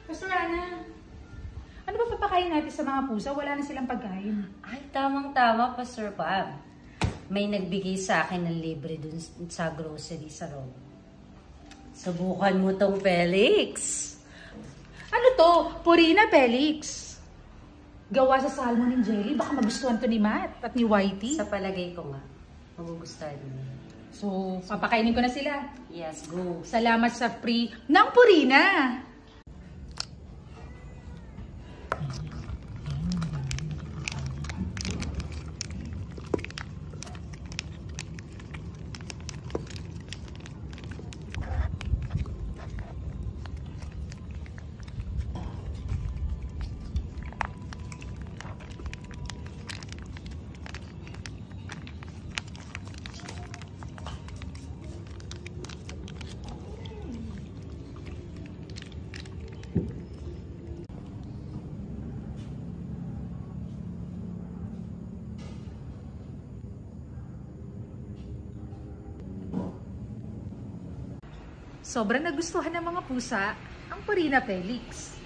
Pastor Ana, ano ba papakain natin sa mga pusa? Wala na silang pagkain. Ay, tamang-tama, Pastor Pam. May nagbigay sa akin ng libre dun sa grocery sa Rome. Subukan mo tong Felix. Ano to? Purina Felix. Gawa sa salmon and jelly. Baka magustuhan to ni Matt at ni Whitey. Sa palagay ko nga, magugustuhan mo. So, papakainin ko na sila. Yes, go. Salamat sa free ng Purina. Sobrang nagustuhan ng mga pusa ang Purina Felix.